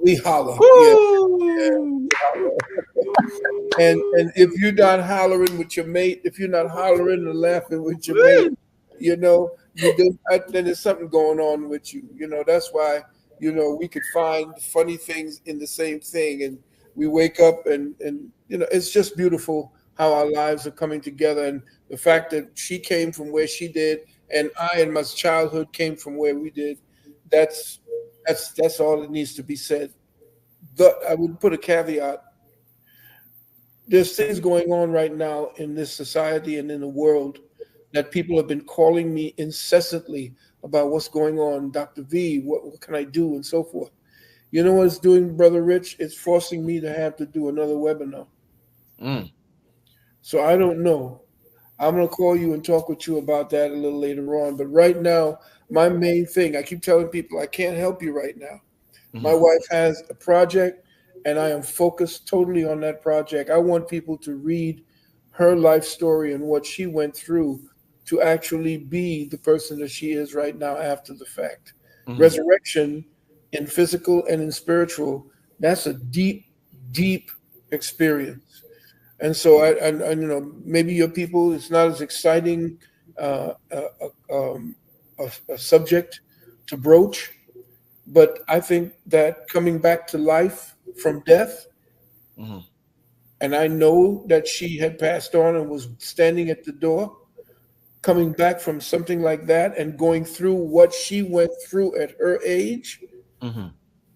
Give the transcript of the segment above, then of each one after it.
We holler. Yeah. Woo! And if you're not hollering with your mate, if you're not hollering and laughing with your mate, then there's something going on with you. That's why we could find funny things in the same thing, and we wake up and it's just beautiful how our lives are coming together, and the fact that she came from where she did, and I in my childhood came from where we did. That's that's all that needs to be said. I would put a caveat. There's things going on right now in this society and in the world that people have been calling me incessantly about what's going on. Dr. V, what can I do, and so forth. You know what it's doing, Brother Rich? It's forcing me to have to do another webinar. Mm. So I don't know. I'm going to call you and talk with you about that a little later on. But right now, my main thing, I keep telling people I can't help you right now. My wife has a project, and I am focused totally on that project. I want people to read her life story and what she went through to actually be the person that she is right now after the fact. Resurrection in physical and in spiritual, that's a deep, deep experience. And so, maybe your people, it's not as exciting a subject to broach, but I think that coming back to life from death, and I know that she had passed on and was standing at the door, coming back from something like that and going through what she went through at her age,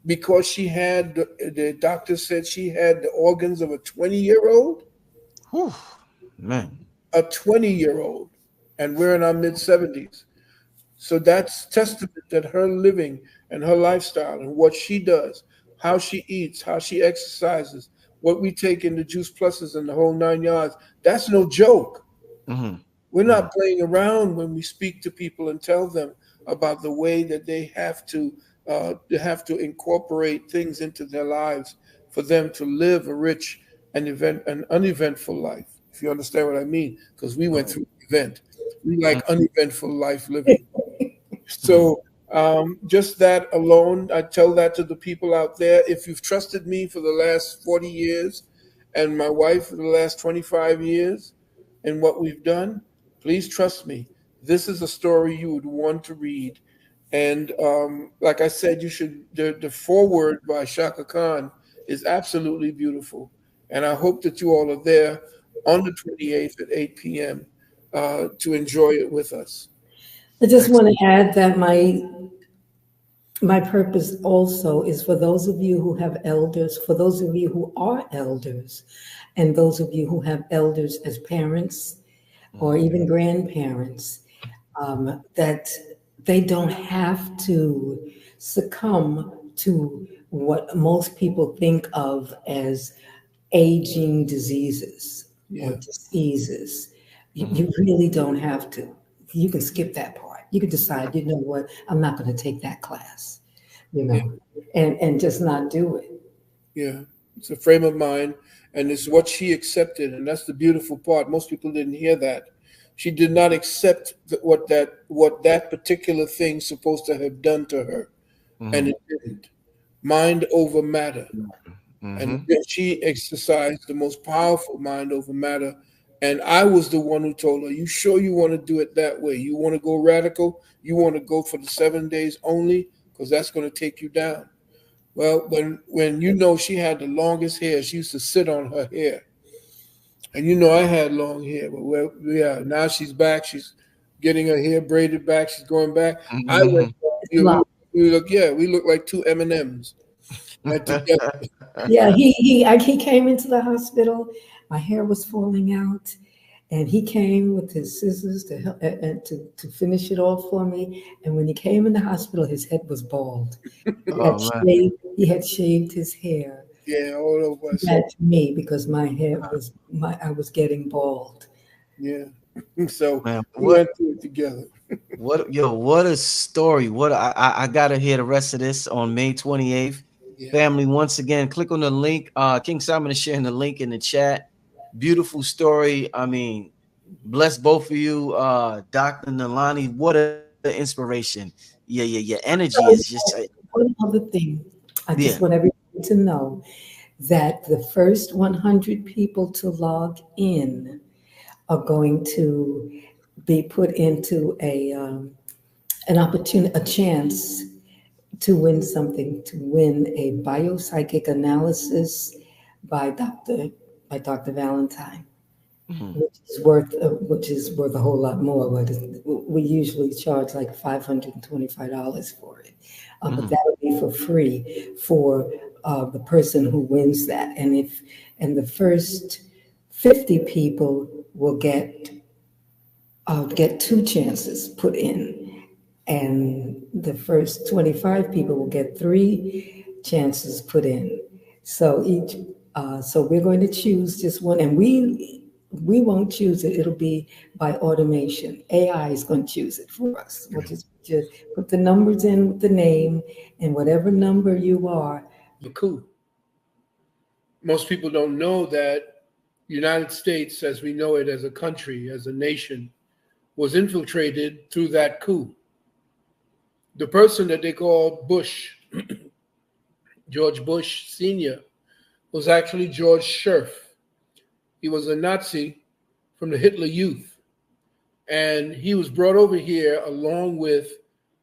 because she had, the doctor said she had the organs of a 20-year-old. Whew, man. A 20-year-old, and we're in our mid-70s. So that's testament that her living and her lifestyle and what she does, how she eats, how she exercises, what we take in the juice pluses and the whole 9 yards, that's no joke. We're not playing around when we speak to people and tell them about the way that they have to incorporate things into their lives for them to live a rich and an uneventful life. If you understand what I mean, because we went through an event. We like uneventful life living. So just that alone, I tell that to the people out there. If you've trusted me for the last 40 years and my wife for the last 25 years and what we've done, please trust me. This is a story you would want to read. And like I said, you should. The foreword by Shaka Khan is absolutely beautiful. And I hope that you all are there on the 28th at 8 p.m. To enjoy it with us. I just want to add that my purpose also is for those of you who have elders, for those of you who are elders, and those of you who have elders as parents or even grandparents, that they don't have to succumb to what most people think of as aging diseases or diseases. You really don't have to. You can skip that part. You can decide, you know what, I'm not going to take that class, and just not do it. Yeah, it's a frame of mind, and it's what she accepted, and that's the beautiful part. Most people didn't hear that. She did not accept what that particular thing's supposed to have done to her, and it didn't. Mind over matter. And she exercised the most powerful mind over matter. And I was the one who told her, you sure you want to do it that way? You want to go radical? You want to go for the 7 days only? Because that's going to take you down. Well, when she had the longest hair, she used to sit on her hair. And I had long hair. But now she's back. She's getting her hair braided back. She's going back. I went, we look like two M&Ms. Yeah, he came into the hospital. My hair was falling out, and he came with his scissors to help and to finish it off for me. And when he came in the hospital, his head was bald. He had shaved his hair. Yeah, all of us. That's me, because my hair I was getting bald. Yeah. So man, we went through it together. What a story. I gotta hear the rest of this on May 28th. Yeah. Family, once again, click on the link. King Simon is sharing the link in the chat. Beautiful story. I mean, bless both of you, Dr. Nalani. What an inspiration. Yeah. Your energy is just one other thing. I just want everybody to know that the first 100 people to log in are going to be put into an opportunity, a chance to win something, to win a biopsychic analysis by Dr. Valentine, Mhm. which is worth a whole lot more. But we usually charge like $525 for it, but Mhm. that'll be for free for the person who wins that. And the first 50 people will get two chances put in, and the first 25 people will get three chances put in. So so we're going to choose just one, and we won't choose it. It'll be by automation. AI is going to choose it for us. We'll just put the numbers in with the name, and whatever number you are. The coup. Most people don't know that the United States, as we know it as a country, as a nation, was infiltrated through that coup. The person that they call Bush, George Bush Sr., was actually George Scherf. He was a Nazi from the Hitler Youth. And he was brought over here along with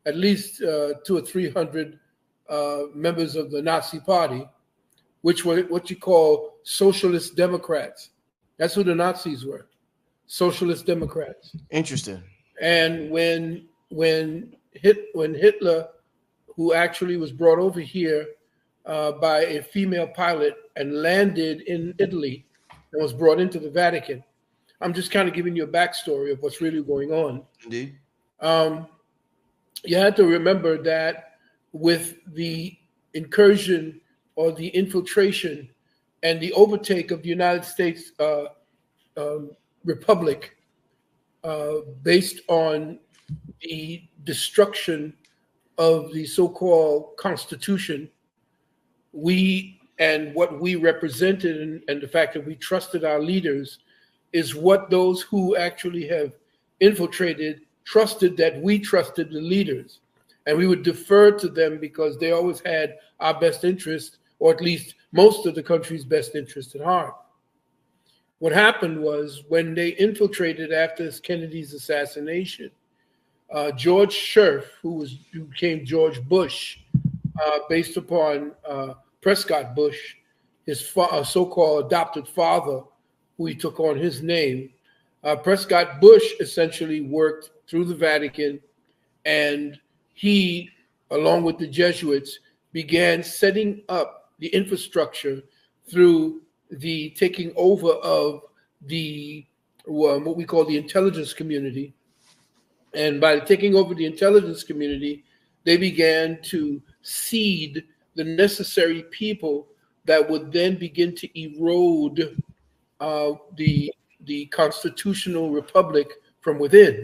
at least 200 or 300 members of the Nazi Party, which were what you call socialist Democrats. That's who the Nazis were, socialist Democrats. Interesting. And when Hitler, who actually was brought over here by a female pilot and landed in Italy and was brought into the Vatican. I'm just kind of giving you a backstory of what's really going on. Indeed. You have to remember that with the incursion or the infiltration and the overtake of the United States Republic based on the destruction of the so-called Constitution, we and what we represented and the fact that we trusted our leaders is what those who actually have infiltrated trusted, that we trusted the leaders. And we would defer to them because they always had our best interest, or at least most of the country's best interest at heart. What happened was when they infiltrated after Kennedy's assassination, George Scherf, who became George Bush, based upon Prescott Bush, his so-called adopted father, who he took on his name. Prescott Bush essentially worked through the Vatican, and he, along with the Jesuits, began setting up the infrastructure through the taking over of the what we call the intelligence community. And by taking over the intelligence community, they began to seed the necessary people that would then begin to erode the constitutional republic from within.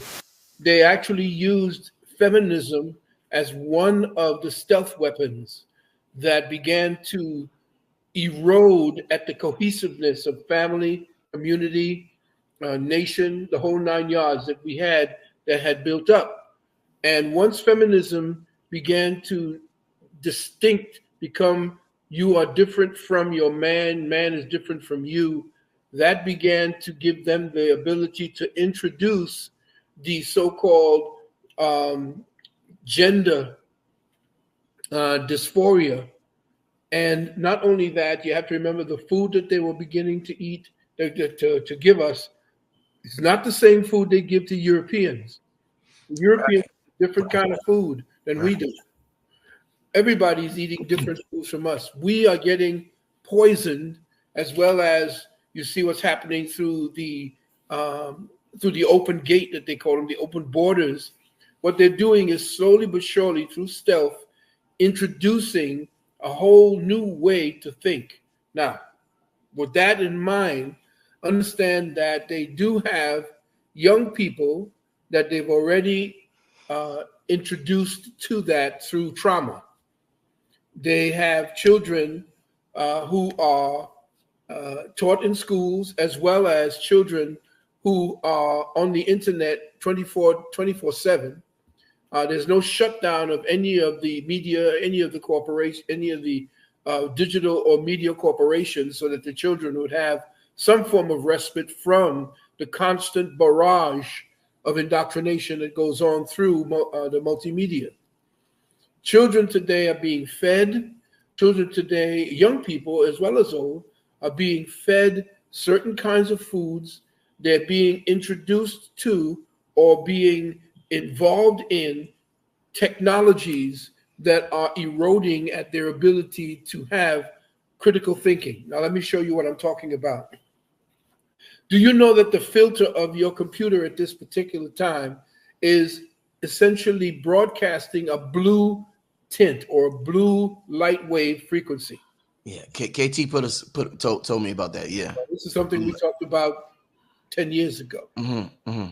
They actually used feminism as one of the stealth weapons that began to erode at the cohesiveness of family, community, nation, the whole 9 yards that we had that had built up. And once feminism began to become, you are different from your man, man is different from you, that began to give them the ability to introduce the so-called gender dysphoria. And not only that, you have to remember the food that they were beginning to eat, to give us, it's not the same food they give to Europeans. Europeans eat different kind of food than we do. Everybody's eating different foods from us. We are getting poisoned, as well as you see what's happening through the open gate that they call them, the open borders. What they're doing is slowly but surely, through stealth, introducing a whole new way to think. Now, with that in mind, understand that they do have young people that they've already introduced to that through trauma. They have children who are taught in schools, as well as children who are on the internet 24/7. There's no shutdown of any of the media, any of the corporation, any of the digital or media corporations so that the children would have some form of respite from the constant barrage of indoctrination that goes on through the multimedia. Children today are being fed, children today, young people as well as old, are being fed certain kinds of foods. They're being introduced to or being involved in technologies that are eroding at their ability to have critical thinking. Now, let me show you what I'm talking about. Do you know that the filter of your computer at this particular time is essentially broadcasting a blue tint or a blue light wave frequency? Yeah, KT told me about that. Yeah, this is something we talked about 10 years ago. Mm-hmm.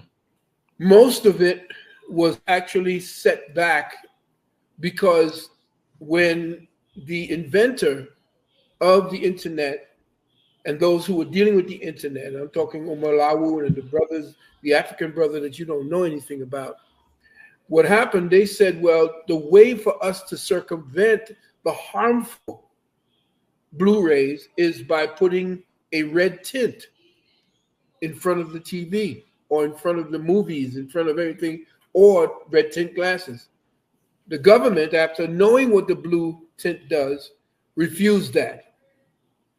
Most of it was actually set back because when the inventor of the internet and those who were dealing with the internet, I'm talking Umar Lawu and the brothers, the African brother that you don't know anything about, what happened, they said, well, the way for us to circumvent the harmful Blu-rays is by putting a red tint in front of the TV or in front of the movies, in front of everything, or red tint glasses. The government, after knowing what the blue tint does, refused that.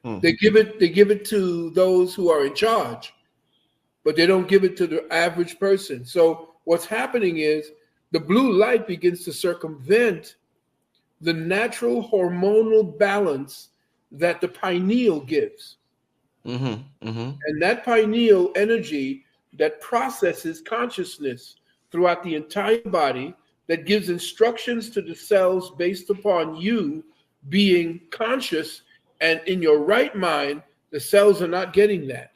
They give it to those who are in charge, but they don't give it to the average person. So what's happening is the blue light begins to circumvent the natural hormonal balance that the pineal gives. And that pineal energy that processes consciousness throughout the entire body, that gives instructions to the cells based upon you being conscious and in your right mind, the cells are not getting that.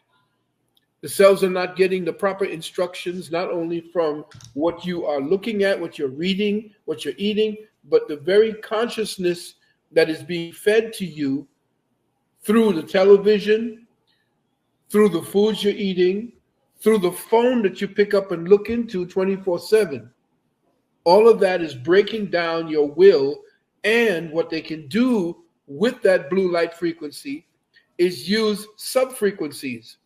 The cells are not getting the proper instructions, not only from what you are looking at, what you're reading, what you're eating, but the very consciousness that is being fed to you through the television, through the foods you're eating, through the phone that you pick up and look into 24/7. All of that is breaking down your will, and what they can do with that blue light frequency is use sub-frequencies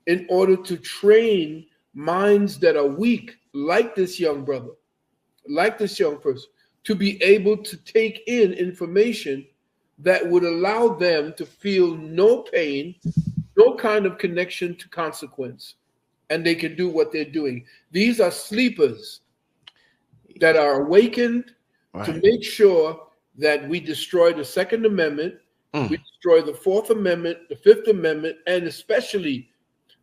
in order to train minds that are weak, like this young brother, like this young person, to be able to take in information that would allow them to feel no pain, no kind of connection to consequence, and they can do what they're doing. These are sleepers that are awakened to make sure that we destroy the Second Amendment, we destroy the Fourth Amendment, the Fifth Amendment, and especially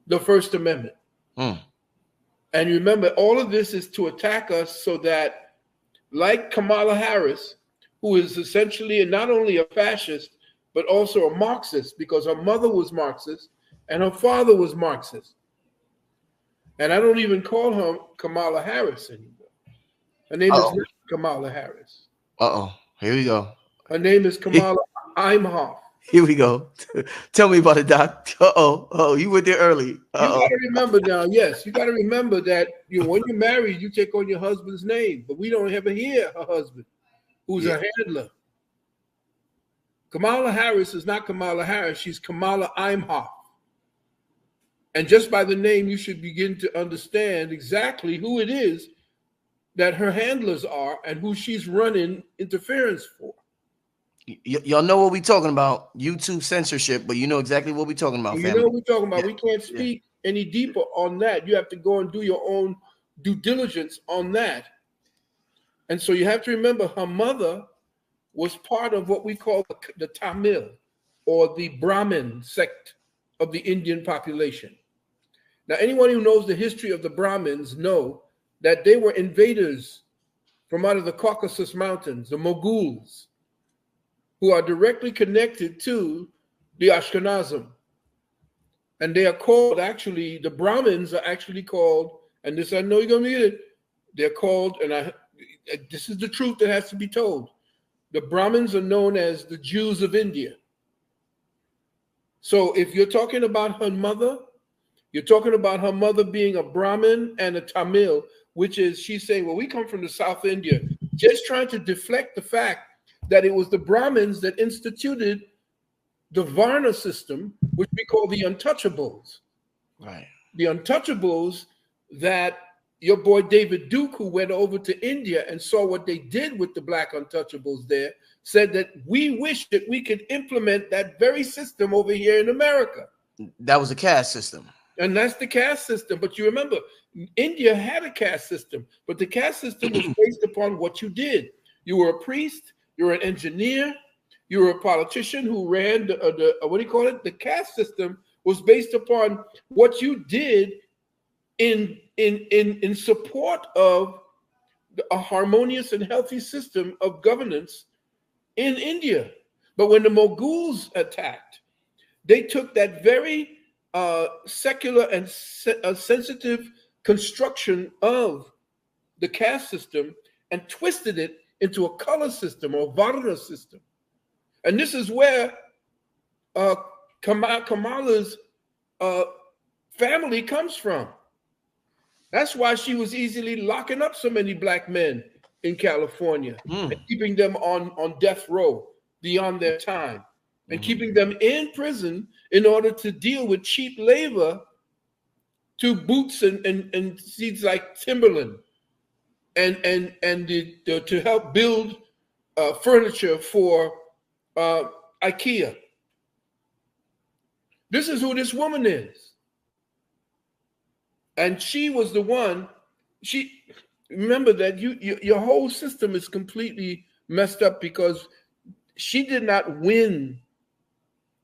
the First Amendment. And remember, all of this is to attack us so that, like Kamala Harris, who is essentially not only a fascist, but also a Marxist, because her mother was Marxist and her father was Marxist. And I don't even call her Kamala Harris anymore. Her name is not Kamala Harris. Here we go. Her name is Kamala Imhoff. Here we go. Tell me about it, Doc. You went there early. You got to remember now, yes, you got to remember that when you're married, you take on your husband's name, but we don't ever hear her husband, who's a handler. Kamala Harris is not Kamala Harris. She's Kamala Imhoff. And just by the name, you should begin to understand exactly who it is that her handlers are and who she's running interference for. Y'all know what we're talking about. YouTube censorship, but you know exactly what we're talking about, family. You know what we're talking about. We can't speak any deeper on that. You have to go and do your own due diligence on that. And so you have to remember her mother was part of what we call the Tamil or the Brahmin sect of the Indian population. Now, anyone who knows the history of the Brahmins know that they were invaders from out of the Caucasus Mountains, the Moguls, who are directly connected to the Ashkenazim. And they are called, actually, the Brahmins are actually called, and this I know you're going to get it, they're called, and this is the truth that has to be told. The Brahmins are known as the Jews of India. So if you're talking about her mother, you're talking about her mother being a Brahmin and a Tamil, which is, she's saying, well, we come from the South India, just trying to deflect the fact that it was the Brahmins that instituted the Varna system, which we call the untouchables. Right. The untouchables that your boy David Duke, who went over to India and saw what they did with the black untouchables there, said that we wish that we could implement that very system over here in America. That was a caste system. And that's the caste system. But you remember, India had a caste system, but the caste system was based upon what you did. You were a priest, you were an engineer, you were a politician who ran the what do you call it? The caste system was based upon what you did in support of a harmonious and healthy system of governance in India. But when the Moguls attacked, they took that very secular and sensitive construction of the caste system and twisted it into a color system or Varna system. And this is where Kamala's family comes from. That's why she was easily locking up so many black men in California and keeping them on death row beyond their time and keeping them in prison in order to deal with cheap labor to boots and seeds like Timberland and to help build furniture for IKEA. This is who this woman is. And she was the one, remember that your whole system is completely messed up because she did not win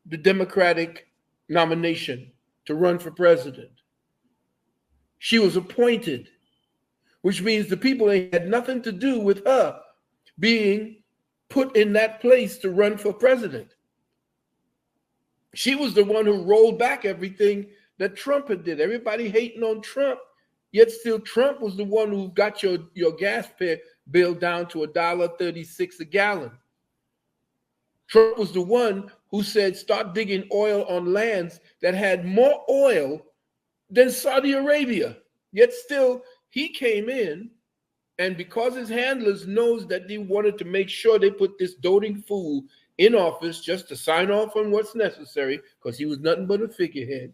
the Democratic nomination to run for president. She was appointed, which means the people had nothing to do with her being put in that place to run for president. She was the one who rolled back everything that Trump had did. Everybody hating on Trump, yet still Trump was the one who got your gas bill down to $1.36 a gallon. Trump was the one who said, start digging oil on lands that had more oil than Saudi Arabia. Yet still, he came in, and because his handlers knows that they wanted to make sure they put this doting fool in office just to sign off on what's necessary, because he was nothing but a figurehead,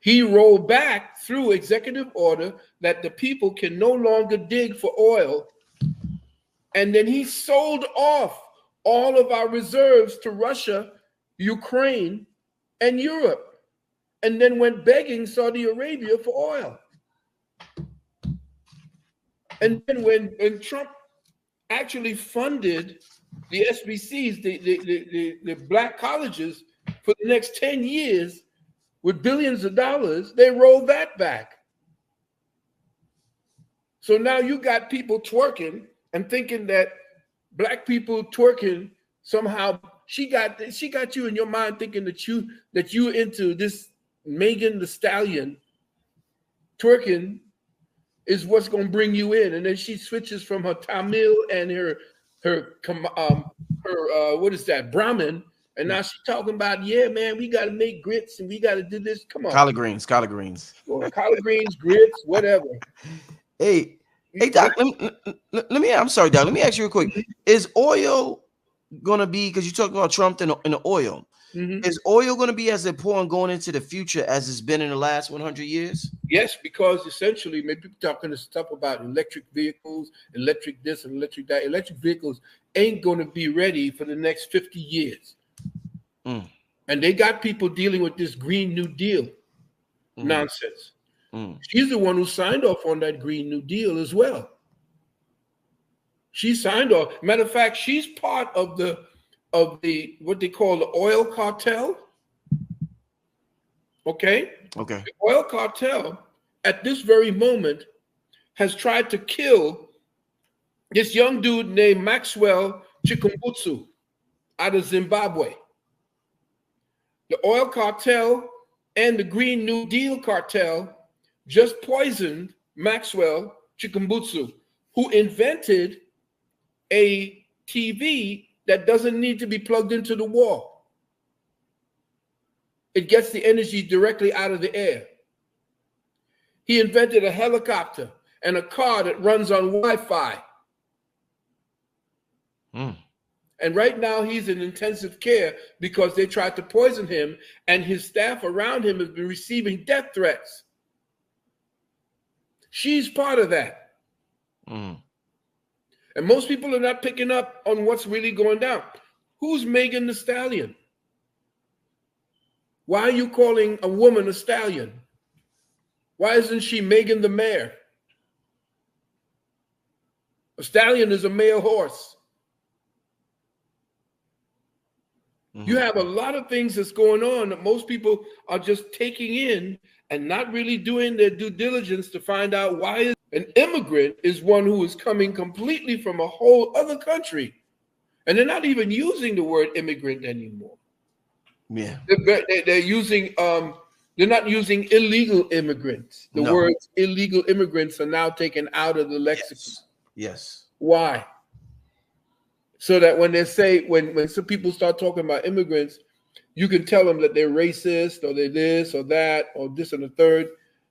he rolled back through executive order that the people can no longer dig for oil. And then he sold off all of our reserves to Russia, Ukraine, and Europe, and then went begging Saudi Arabia for oil. And then when Trump actually funded the SBCs, the black colleges, for the next 10 years with billions of dollars, they rolled that back. So now you got people twerking and thinking that black people twerking somehow, she got you in your mind thinking that you into this Megan Thee Stallion twerking is what's going to bring you in. And then she switches from her Tamil and her what is that, Brahmin, and now she's talking about, yeah, man, we got to make grits and we got to do this. Come on, collard greens, or collard greens, grits, whatever. Hey, Doc, let me. I'm sorry, Doc. Let me ask you real quick. Is oil gonna be, because you talked about Trump and the oil? Is oil going to be as important going into the future as it's been in the last 100 years? Yes, because essentially, maybe people talking this stuff about electric vehicles, electric this and electric that. Electric vehicles ain't going to be ready for the next 50 years. And they got people dealing with this Green New Deal nonsense. She's the one who signed off on that Green New Deal as well. She signed off. Matter of fact, she's part of the what they call the oil cartel. Okay. The oil cartel at this very moment has tried to kill this young dude named Maxwell Chikumbutsu out of Zimbabwe. The oil cartel and the Green New Deal cartel just poisoned Maxwell Chikumbutsu, who invented a TV that doesn't need to be plugged into the wall. It gets the energy directly out of the air. He invented a helicopter and a car that runs on Wi-Fi. And right now he's in intensive care because they tried to poison him, and his staff around him has been receiving death threats. She's part of that. Mm. And most people are not picking up on what's really going down. Who's Megan Thee Stallion? Why are you calling a woman a stallion? Why isn't she Megan the Mare? A stallion is a male horse. You have a lot of things that's going on that most people are just taking in and not really doing their due diligence to find out why. An immigrant is one who is coming completely from a whole other country. And they're not even using the word immigrant anymore. Yeah. They're using, they're not using illegal immigrants. The words illegal immigrants are now taken out of the lexicon. Yes. Why? So that when they say, when some people start talking about immigrants, you can tell them that they're racist or they're this or that or this and the third.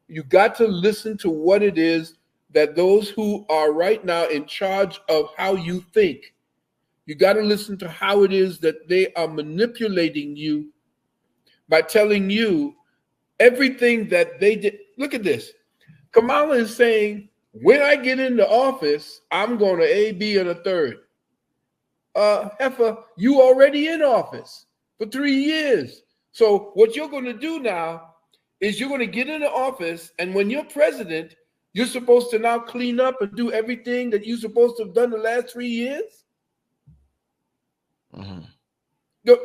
You got to listen to what it is that those who are right now in charge of how you think, you got to listen to how it is that they are manipulating you by telling you everything that they did. Look at this. Kamala is saying, when I get into office, I'm going to A, B, and a third. Heifer, you already in office for 3 years. So what you're going to do now is you're going to get into office, and when you're president, you're supposed to now clean up and do everything that you're supposed to have done the last 3 years.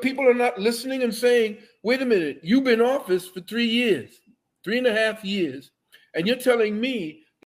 People are not listening and saying, wait a minute, you've been in office for 3 years, 3.5 years, and you're telling me